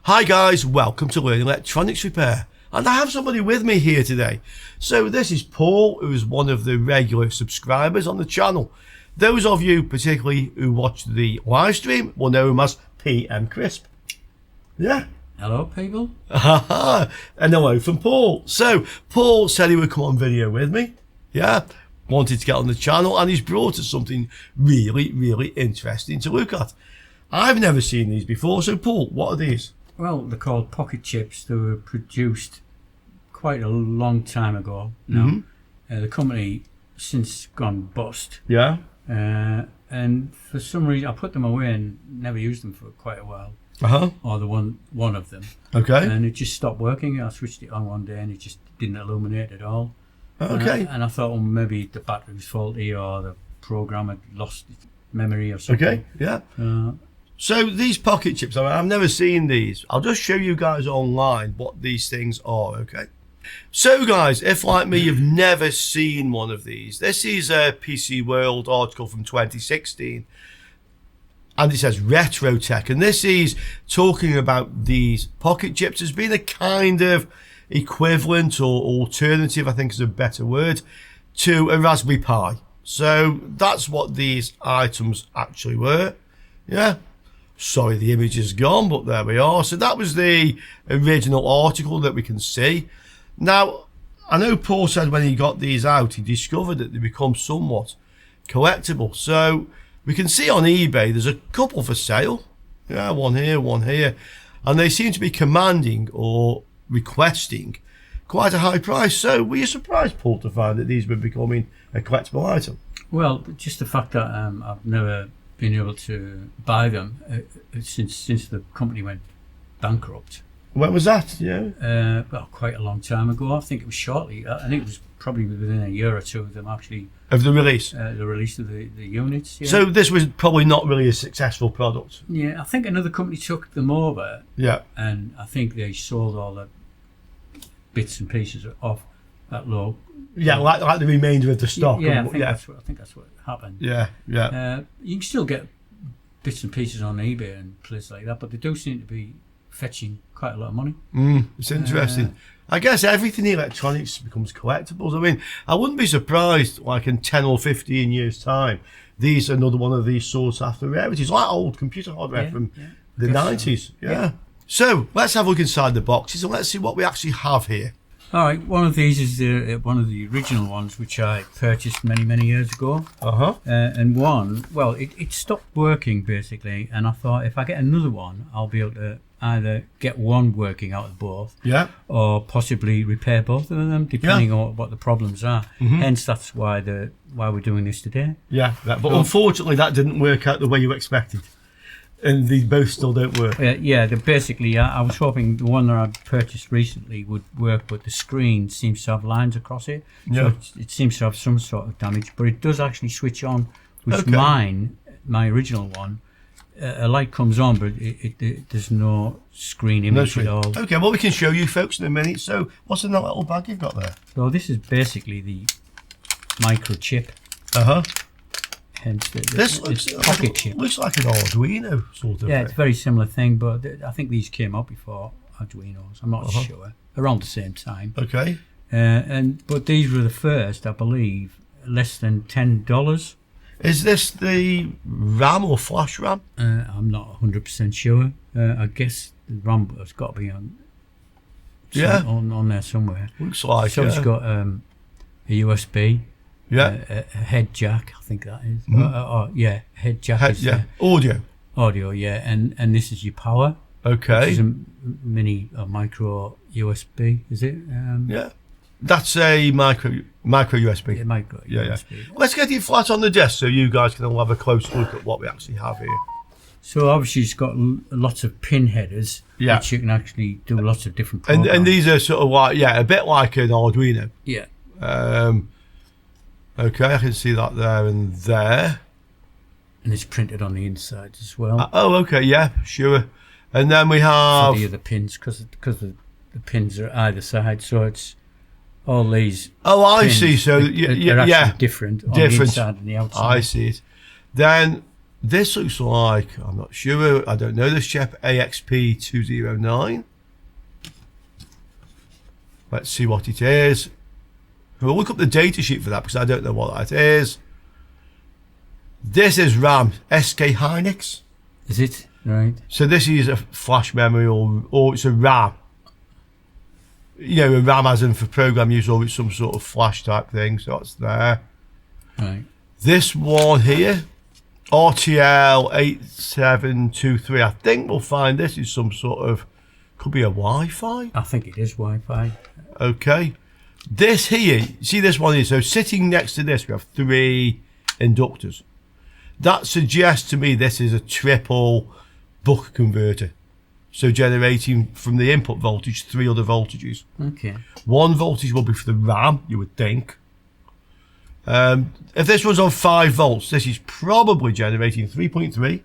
Hi guys, welcome to Learn Electronics Repair, and I have somebody with me here today. So this is Paul, who is one of the regular subscribers on the channel. Those of you particularly who watch the live stream will know him as PM Crisp. Yeah. Hello people. And hello from Paul. So Paul said he would come on video with me. Yeah. Wanted to get on the channel, and he's brought us something really interesting to look at. I've never seen these before. So Paul, what are these? Well, they're called pocket chips. They were produced quite a long time ago now. The company since gone bust. Yeah. And for some reason I put them away and never used them for quite a while. Or the one of them. Okay. And it just stopped working. I switched it on one day and it just didn't illuminate at all. Okay. And I thought, well, maybe the battery was faulty or the program had lost its memory or something. Okay. Yeah. So these pocket chips, I've never seen these. I'll just show you guys online what these things are, okay? So guys, if like me, you've never seen one of these, this is a PC World article from 2016. And it says retro tech. And this is talking about these pocket chips as being a kind of equivalent or alternative, I think is a better word, to a Raspberry Pi. So that's what these items actually were. Yeah. Sorry, the image is gone, but there we are. So that was the original article that we can see. Now, I know Paul said when he got these out, he discovered that they become somewhat collectible. So we can see on eBay, there's a couple for sale. Yeah, one here. And they seem to be commanding or requesting quite a high price. So were you surprised, Paul, to find that these were becoming a collectible item? Well, just the fact that I've never been able to buy them since the company went bankrupt. When was that? Yeah. Well, quite a long time ago. I think it was shortly. I think it was probably within a year or two of them actually. Of the release? The release of the units. Yeah. So this was probably not really a successful product. Yeah, I think another company took them over. Yeah. And I think they sold all the bits and pieces off that low. Yeah, like the remainder of the stock. Yeah, I think that's what happened. Yeah. You can still get bits and pieces on eBay and places like that, but they do seem to be fetching quite a lot of money. It's interesting. I guess everything in electronics becomes collectibles. I mean, I wouldn't be surprised, like in 10 or 15 years' time, these are another one of these sought after rarities, like old computer hardware from the 90s. Yeah. So let's have a look inside the boxes and let's see what we actually have here. All right, one of these is one of the original ones which I purchased many years ago. And one, well, it stopped working basically, and I thought if I get another one, I'll be able to either get one working out of both, or possibly repair both of them, depending on what the problems are. Hence, that's why we're doing this today. But unfortunately, that didn't work out the way you expected. And these both still don't work. Basically, I was hoping the one that I purchased recently would work, but the screen seems to have lines across it. So it seems to have some sort of damage, but it does actually switch on, which my original one, a light comes on, but there's no screen image at all. Okay, well, we can show you folks in a minute. So what's in that little bag you've got there? So this is basically the microchip. Hence this looks pocket chip. Looks like an Arduino sort of. Yeah, it's a very similar thing, but I think these came out before Arduinos. I'm not sure. Around the same time. Okay. But these were the first, I believe, less than $10. Is this the RAM or flash RAM? I'm not 100% sure. I guess the RAM has got to be on there somewhere. Looks like. So it's got a USB. A head jack, I think that is. Head jack. Audio, and this is your power. Okay. Which is a mini micro USB, is it? That's a micro USB. Yeah, micro USB. Let's get it flat on the desk so you guys can all have a close look at what we actually have here. So obviously it's got lots of pin headers, which you can actually do lots of different programs. And these are sort of like, a bit like an Arduino. Yeah. Okay, I can see that there and there. And it's printed on the inside as well. Okay, yeah, sure. And then we have... For the other pins, because the pins are either side, so it's all these I pins, see. So, they're actually different on the inside and the outside. I see it. Then This looks like, I'm not sure, I don't know this chip, AXP209. Let's see what it is. We'll look up the data sheet for that because I don't know what that is. This is RAM, SK Hynix. Is it? Right. So this is a flash memory or it's a RAM. You know, a RAM as in for program use, or it's some sort of flash type thing, so that's there. Right. This one here, RTL 8723, I think we'll find this is some sort of, could be a Wi-Fi. I think it is Wi-Fi. Okay. This here, see this one here, so sitting next to this we have 3 inductors. That suggests to me this is a triple buck converter. So generating from the input voltage 3 other voltages. Okay. 1 voltage will be for the RAM, you would think. If this was on 5 volts, this is probably generating 3.3.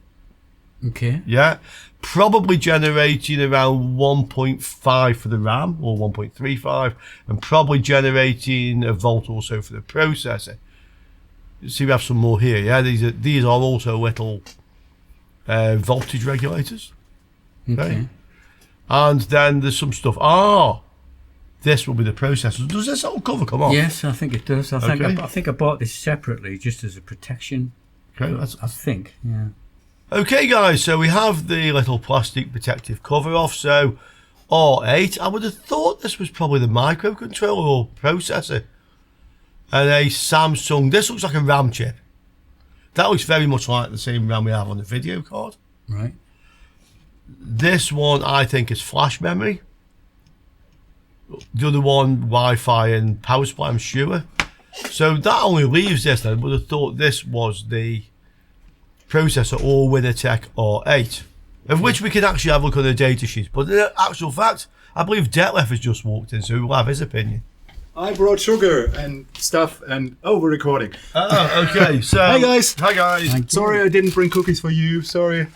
Okay. Yeah. Probably generating around 1.5 for the RAM, or 1.35, and probably generating a volt also for the processor. See, we have some more here. Yeah, these are also little voltage regulators. Okay. And then there's some stuff. This will be the processor. Does this all cover come off? Yes, I think it does. I think I bought this separately just as a protection. Okay, I think. Yeah. Okay, guys. So we have the little plastic protective cover off. So R8. I would have thought this was probably the microcontroller or processor. And a Samsung. This looks like a RAM chip. That looks very much like the same RAM we have on the video card. Right. This one I think is flash memory. The other one Wi-Fi and power supply, I'm sure. So that only leaves this then. I would have thought this was the processor or WinAPEX R8. Of which we can actually have a look on the data sheet. But in actual fact, I believe Detlef has just walked in, so we'll have his opinion. I brought sugar and stuff and we're recording. Okay, so Hi guys. Hi guys. Sorry I didn't bring cookies for you. Sorry.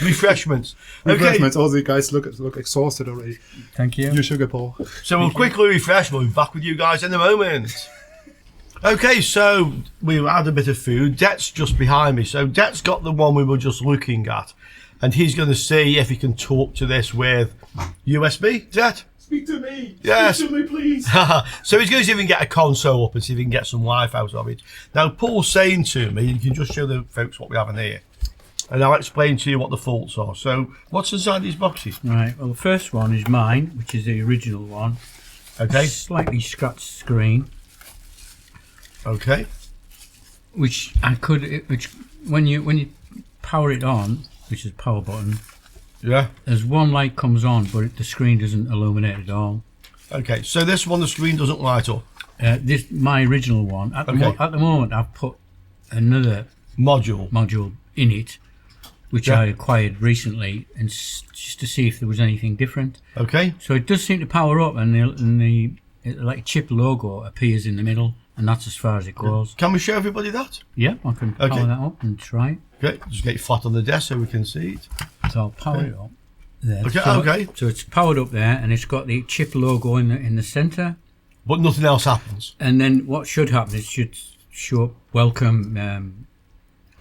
Refreshments. Refreshments. All the guys look exhausted already. Thank you. Your sugar, Paul. So we'll quickly refresh. We'll be back with you guys in a moment. Okay, so we'll add a bit of food. Det's just behind me. So Det's got the one we were just looking at, and he's going to see if he can talk to this with USB. Det? Speak to me. Yes. Speak to me, please. So he's going to see if he can get a console up and see if he can get some life out of it. Now, Paul's saying to me, you can just show the folks what we have in here, and I'll explain to you what the faults are. So, what's inside these boxes? Right. Well, the first one is mine, which is the original one. Okay. Slightly scratched screen. Okay. Which when you power it on, which is power button. Yeah. There's one light comes on, but the screen doesn't illuminate at all. Okay. So this one, the screen doesn't light up. This my original one. At the moment, I've put another module in it, which I acquired recently, and just to see if there was anything different. Okay. So it does seem to power up, and the like chip logo appears in the middle, and that's as far as it goes. Can we show everybody that? Yeah, I can power that up and try it. Okay. Just get it flat on the desk so we can see it. So I'll power it up. There. Okay. So, okay. So it's powered up there, and it's got the chip logo in the centre. But nothing else happens. And then what should happen is it should show up welcome.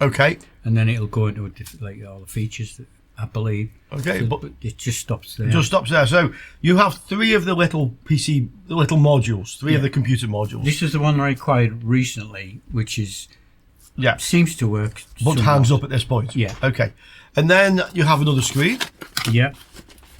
Okay. And then it'll go into like all the features, I believe. Okay. So, but it just stops there. It just stops there. So you have 3 of the little modules, 3 of the computer modules. This is the one I acquired recently, which is seems to work. But hangs up at this point. Yeah. Okay. And then you have another screen. Yeah.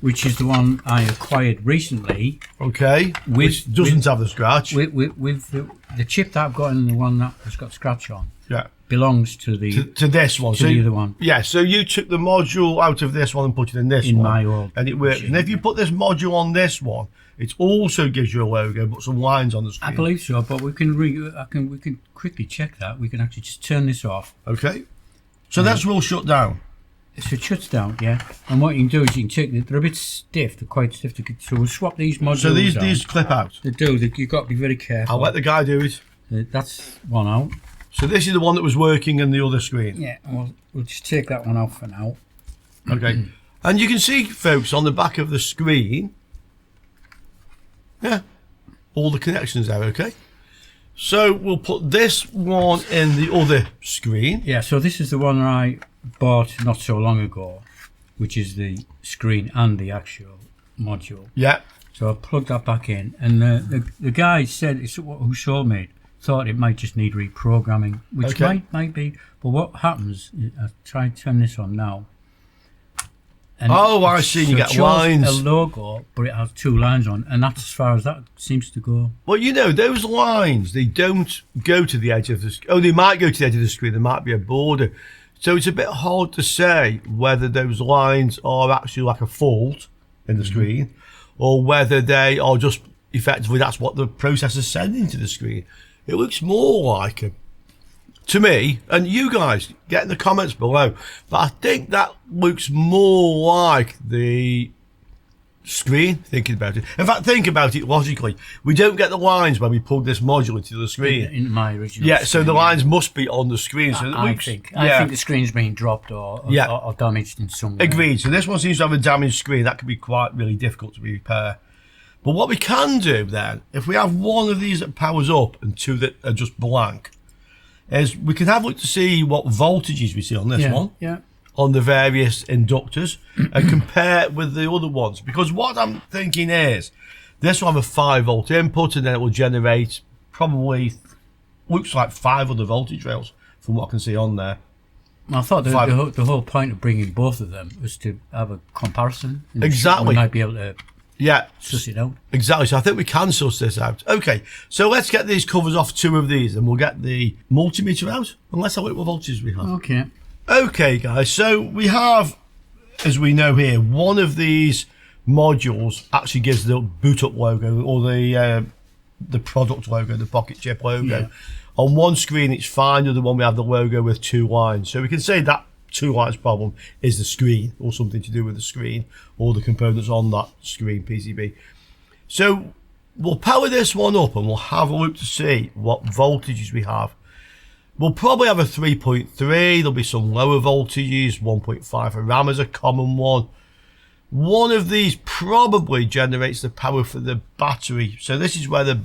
Which is the one I acquired recently. Okay. Which doesn't have the scratch. With the chip that I've got and the one that has got scratch on. Yeah. Belongs to the to this one. To the other one. Yeah. So you took the module out of this one and put it in this one. In my old. And it works. Machine. And if you put this module on this one, it also gives you a logo, but some lines on the screen. I believe so, but we can quickly check that. We can actually just turn this off. Okay. So that's all shut down. So it shuts down, yeah. And what you can do is you can take they're a bit stiff. They're quite stiff. So we'll swap these modules. So these clip out. They do. You've got to be very careful. I'll let the guy do it. That's one out. So this is the one that was working in the other screen. Yeah. We'll just take that one off for now. Okay. And you can see, folks, on the back of the screen. Yeah. All the connections there. Okay. So we'll put this one in the other screen. Yeah, so this is the one I bought not so long ago, which is the screen and the actual module. Yeah. So I plugged that back in, and the guy said, who sold me it, thought it might just need reprogramming, which might be. But what happens, I'll try to turn this on now. And I see, you get lines. A logo, but it has 2 lines on, and that's as far as that seems to go. Well, you know, those lines, they don't go to the edge of the screen. Oh, they might go to the edge of the screen. There might be a border. So it's a bit hard to say whether those lines are actually like a fault in the screen, or whether they are just effectively that's what the processor's sending to the screen. It looks more like a, to me, and you guys get in the comments below, but I think that looks more like the screen, thinking about it. In fact, think about it logically. We don't get the lines when we plug this module into the screen. In my original screen, so the lines must be on the screen. So I think the screen's been dropped or damaged in some way. Agreed. So this one seems to have a damaged screen. That could be quite really difficult to repair. But what we can do then, if we have one of these that powers up and 2 that are just blank, is we can have a look to see what voltages we see on this one, on the various inductors, and compare it with the other ones. Because what I'm thinking is, this will have a 5 volt input, and then it will generate probably, looks like 5 other voltage rails from what I can see on there. I thought the whole point of bringing both of them was to have a comparison. Exactly. We might be able to suss it out. Exactly. So I think we can suss this out. Okay, so let's get these covers off 2 of these, and we'll get the multimeter out, and let's have a look what voltages we have. Okay, guys, so we have, as we know here, one of these modules actually gives the boot up logo, or the product logo, the PocketCHIP logo. Yeah. On one screen it's fine, the other one we have the logo with 2 lines. So we can say that 2 lines problem is the screen, or something to do with the screen, or the components on that screen PCB. So we'll power this one up and we'll have a look to see what voltages we have. We'll probably have a 3.3, there'll be some lower voltages, 1.5 for RAM is a common one. One of these probably generates the power for the battery. So this is where the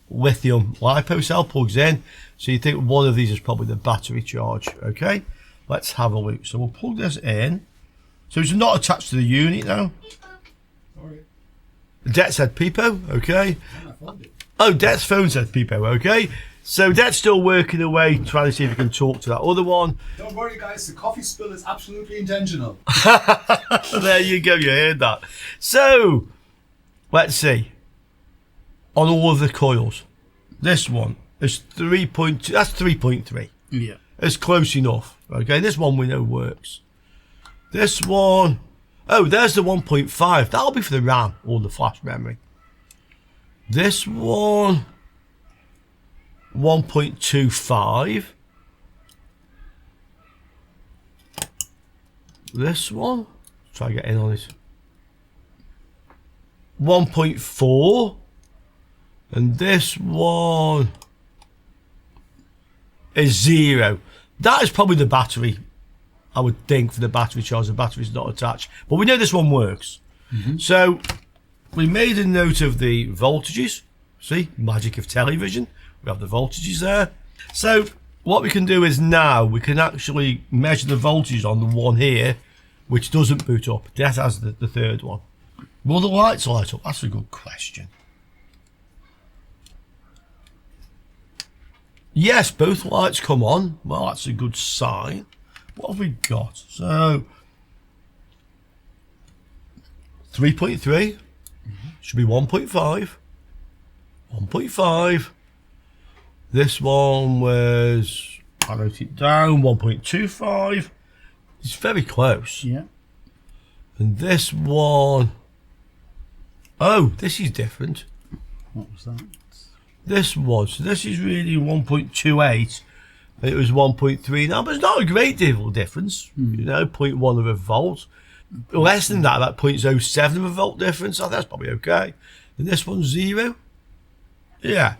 lithium LiPo cell plugs in. So you think one of these is probably the battery charge. Okay, let's have a look. So we'll plug this in. So it's not attached to the unit now. Det said Pipo, okay. Oh, Det's phone said Pipo, okay. So Det's still working away, trying to see if he can talk to that other one. Don't worry, guys, the coffee spill is absolutely intentional. There you go, you heard that. So, let's see. On all of the coils, this one is 3.2, that's 3.3. Yeah. It's close enough, okay. This one we know works. This one, oh, there's the 1.5. That'll be for the RAM or the flash memory. This one, 1.25. This one, try to get in on it. 1.4. And this one is 0. That is probably the battery, I would think, for the battery charge. The battery's not attached. But we know this one works. So we made a note of the voltages. See, magic of television. We have the voltages there. So what we can do is now we can actually measure the voltages on the one here, which doesn't boot up. That has the third one. Will the lights light up? That's a good question. Yes, both lights come on. Well, that's a good sign. What have we got? So 3.3 should be 1.5. 1.5. This one was, I wrote it down, 1.25. It's very close. Yeah. And this one, oh, this is different. What was that? This was, so this is really 1.28. It was 1.3 now, but it's not a great deal of difference. You know, 0.1 of a volt. Less than that, about 0.07 of a volt difference. I think that's probably okay. And this one's 0. Yeah.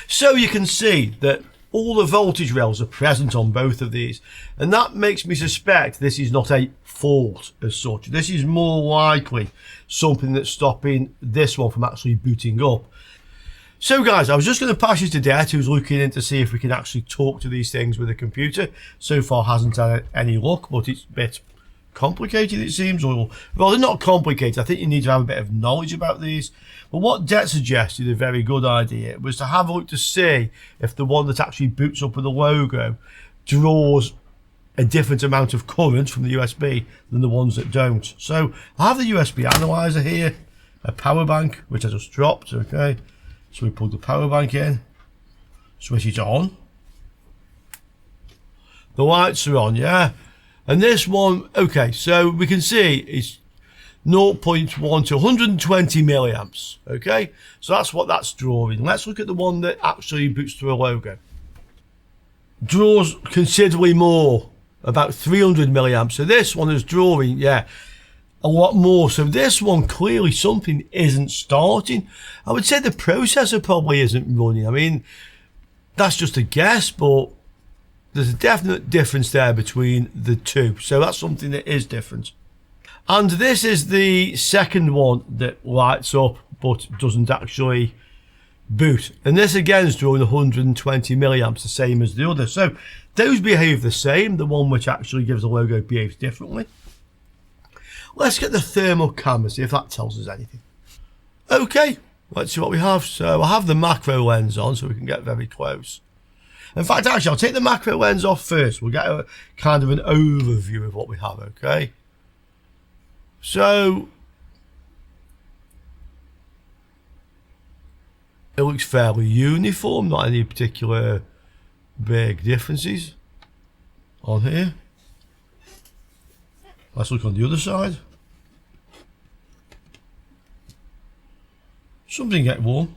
So you can see that all the voltage rails are present on both of these. And that makes me suspect this is not a fault as such. This is more likely something that's stopping this one from actually booting up. So guys, I was just going to pass you to Det, who's looking in to see if we can actually talk to these things with a computer. So far hasn't had any luck, but it's a bit complicated, it seems. Or, well, they're not complicated. I think you need to have a bit of knowledge about these. But what Det suggested, a very good idea, was to have a look to see if the one that actually boots up with the logo draws a different amount of current from the USB than the ones that don't. So I have the USB analyzer here, a power bank, which I just dropped, okay. So we plug the power bank in, switch it on. The lights are on, yeah. And this one, okay, so we can see it's 0.1 to 120 milliamps, okay. So that's what that's drawing. Let's look at the one that actually boots through a logo. Draws considerably more, about 300 milliamps. So this one is drawing, yeah, a lot more. So this one, clearly something isn't starting. I would say the processor probably isn't running. I mean, that's just a guess, but there's a definite difference there between the two. So that's something that is different. And this is the second one that lights up but doesn't actually boot. And this again is drawing 120 milliamps, the same as the other. So those behave the same. The one which actually gives the logo behaves differently. Let's get the thermal camera, see if that tells us anything. Okay, let's see what we have. So I have the macro lens on so we can get very close. In fact, actually, I'll take the macro lens off first. We'll get a kind of an overview of what we have, okay? So it looks fairly uniform, not any particular big differences on here. Let's look on the other side. Something get warm.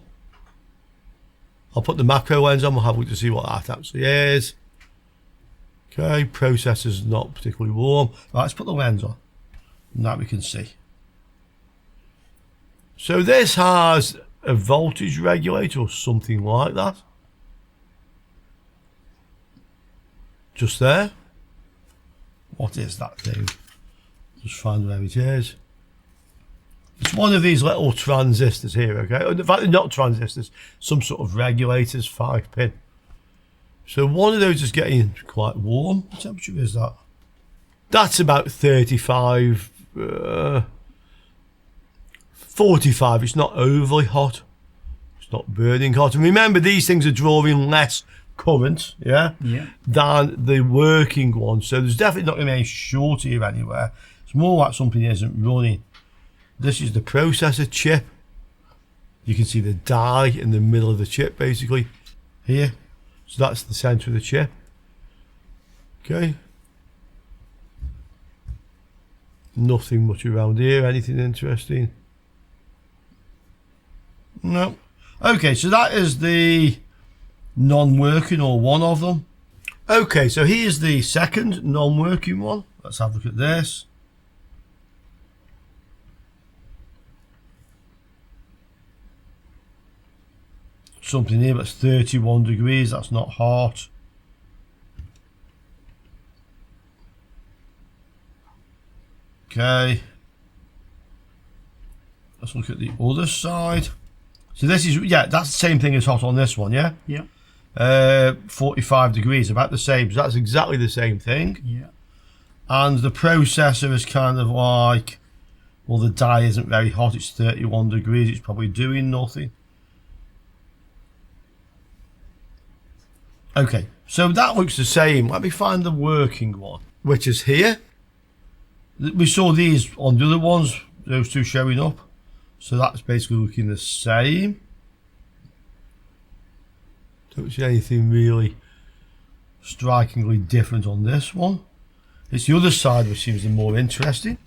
I'll put the macro lens on, we'll have a look to see what that actually is. Okay, processor's not particularly warm. Right, let's put the lens on. And that we can see. So this has a voltage regulator or something like that. Just there. What is that thing? Just find where it is. It's one of these little transistors here, okay? In fact, they're not transistors, some sort of regulators, 5-pin. So one of those is getting quite warm. What temperature is that? That's about 35, 45. It's not overly hot. It's not burning hot. And remember, these things are drawing less current, yeah, than the working one. So there's definitely not going to be any short here anywhere. It's more like something isn't running. This is the processor chip. You can see the die in the middle of the chip basically here. So that's the center of the chip. Okay. Nothing much around here. Anything interesting? No. Okay, so that is the non-working, or one of them. Okay, so here's the second non-working one. Let's have a look at this. Something here that's 31 degrees, that's not hot. Okay. Let's look at the other side. So this is, yeah, that's the same thing as hot on this one, yeah? Yeah. 45 degrees, about the same. So that's exactly the same thing. Yeah. And the processor is kind of like, well, the die isn't very hot, it's 31 degrees, it's probably doing nothing. Okay, so that looks the same. Let me find the working one, which is here. We saw these on the other ones, those two showing up. So that's basically looking the same. Don't see anything really strikingly different on this one. It's the other side which seems the more interesting.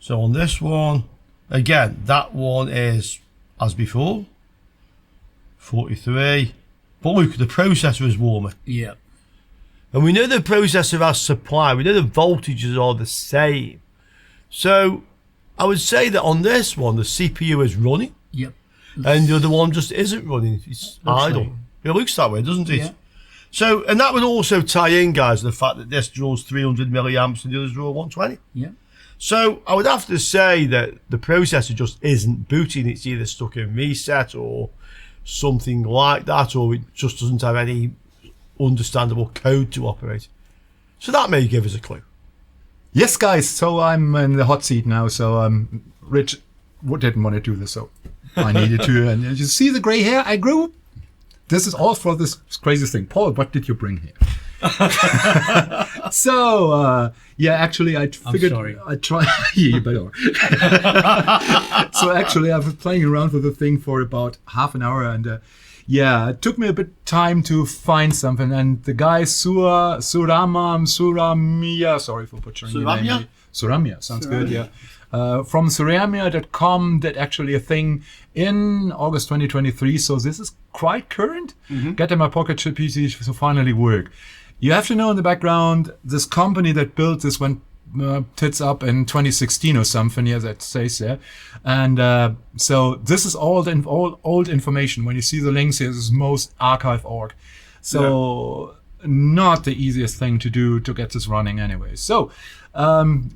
So on this one, again, that one is as before, 43. But look, the processor is warmer. Yeah. And we know the processor has supply. We know the voltages are the same. So I would say that on this one, the CPU is running. Yep. And the other one just isn't running. It's idle. Like, it looks that way, doesn't it? Yeah. So, and that would also tie in, guys, the fact that this draws 300 milliamps and the others draw 120. Yeah. So I would have to say that the processor just isn't booting. It's either stuck in reset or something like that, or it just doesn't have any understandable code to operate. So that may give us a clue. Yes, guys. So I'm in the hot seat now. So Rich didn't want to do this, so I needed to. And you see the gray hair I grew? This is all for this crazy thing. Paul, what did you bring here? So yeah, actually I figured I'd try. Yeah, you better. So actually I was playing around with the thing for about half an hour, and yeah, it took me a bit time to find something. And the guy Suramia, sorry for butchering your name. Suramia, sounds good, yeah. From Suramia.com did actually a thing in August 2023, so this is quite current. Getting my PocketCHIP PC to finally work. You have to know in the background, this company that built this went tits up in 2016 or something, yeah, that says there. And so this is all old information. When you see the links here, this is most archive.org. So not the easiest thing to do to get this running anyway. So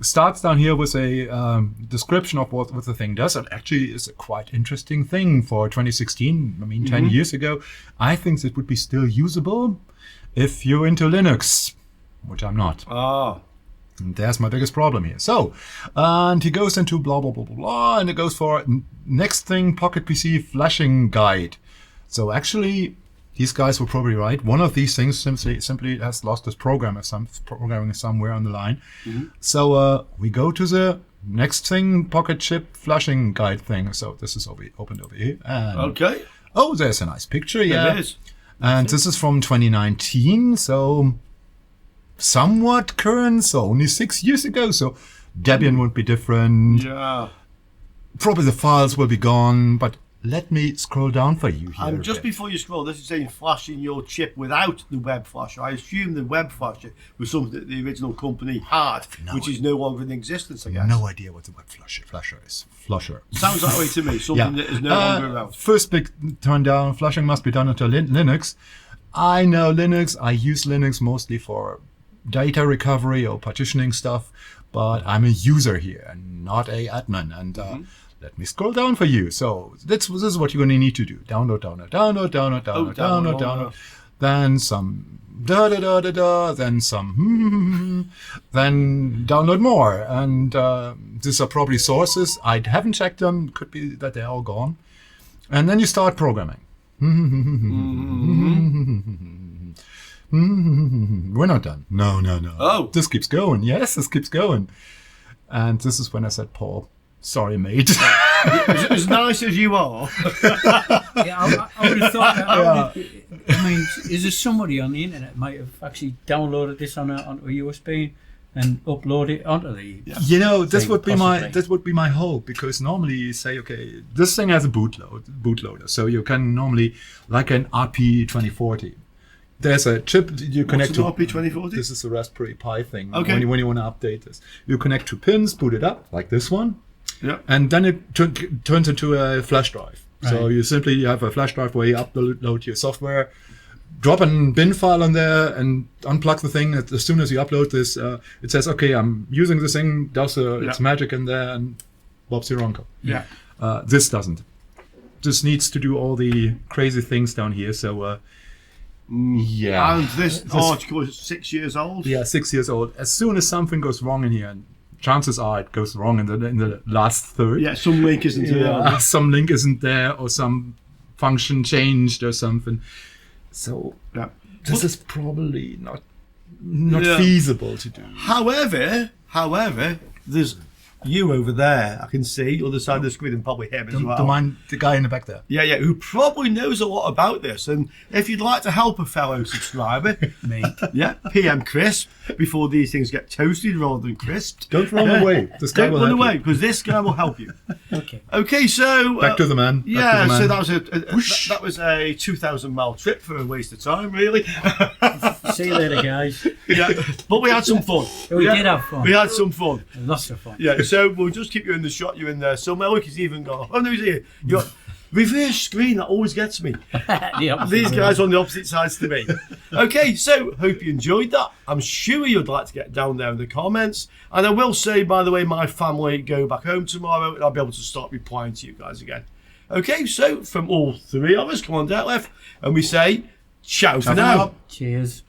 starts down here with a description of what the thing does. And actually is a quite interesting thing for 2016. I mean, 10 years ago, I think it would be still usable if you're into Linux, which I'm not. And there's my biggest problem here. So, and he goes into blah, blah, blah, blah, blah, and it goes for next thing, Pocket PC flashing guide. So actually, these guys were probably right. One of these things simply has lost its programming somewhere on the line. So we go to the next thing, PocketCHIP flashing guide thing. So this is opened over here. And Okay. oh, there's a nice picture. Yeah. It is. And this is from 2019, so somewhat current, so only 6 years ago. So Debian would be different. Yeah. Probably the files will be gone, but let me scroll down for you here. And just before you scroll, this is saying flashing your chip without the web flasher. I assume the web flasher was something that the original company had, which is no longer in existence, I guess. No idea what the web flasher is. Flusher. Sounds that way to me, something that is no longer around. First big turn down, flushing must be done into Linux. I know Linux. I use Linux mostly for data recovery or partitioning stuff, but I'm a user here and not a admin. And let me scroll down for you. So this is what you're going to need to do. Download. Then some then some then download more. And these are probably sources. I haven't checked them. Could be that they're all gone. And then you start programming. We're not done. No. Oh. This keeps going. Yes, this keeps going. And this is when I said, Paul, sorry, mate. As nice as you are. Yeah, I would have thought that. I mean, is there somebody on the internet might have actually downloaded this onto a USB and upload it onto the? You know, this thing, would be possibly. my hope, because normally you say, okay, this thing has a bootloader, so you can normally, like an RP2040. There's a chip you connect to. RP2040? This is a Raspberry Pi thing. Okay. When you want to update this, you connect two pins, boot it up like this one, and then it turns into a flash drive. Right. So you simply have a flash drive where you upload your software, drop a bin file on there, and unplug the thing. As soon as you upload this, it says, "Okay, I'm using this thing." Does its magic in there, and Bob's your uncle. Yeah. This doesn't. This needs to do all the crazy things down here. So. Yeah. And this article is 6 years old? Yeah, 6 years old. As soon as something goes wrong in here, and chances are it goes wrong in the last third. Yeah, some link isn't there. Some link isn't there, or some function changed or something. So this is probably not feasible to do. However, there's you over there, I can see, other side of the screen, and probably him as well. Don't mind the guy in the back there. Yeah, who probably knows a lot about this. And if you'd like to help a fellow subscriber, Me. yeah, PM Crisp, before these things get toasted rather than crisped. Don't run away. This guy Don't will run help away, you. because this guy will help you. Okay, so Back to the man. Back Yeah, to the man. so that was a 2,000-mile trip for a waste of time, really. see you later, guys. Yeah, but we had some fun. We did have fun. We had some fun. Lots of fun. Yeah, so we'll just keep you in the shot. You're in there somewhere. Look, he's even got. Oh no, he's here. You got reverse screen. That always gets me. These guys on the opposite sides to me. Okay, so hope you enjoyed that. I'm sure you'd like to get down there in the comments. And I will say, by the way, my family go back home tomorrow, and I'll be able to start replying to you guys again. Okay, so from all three of us, come on, Detlef, and we say ciao for now. Cheers.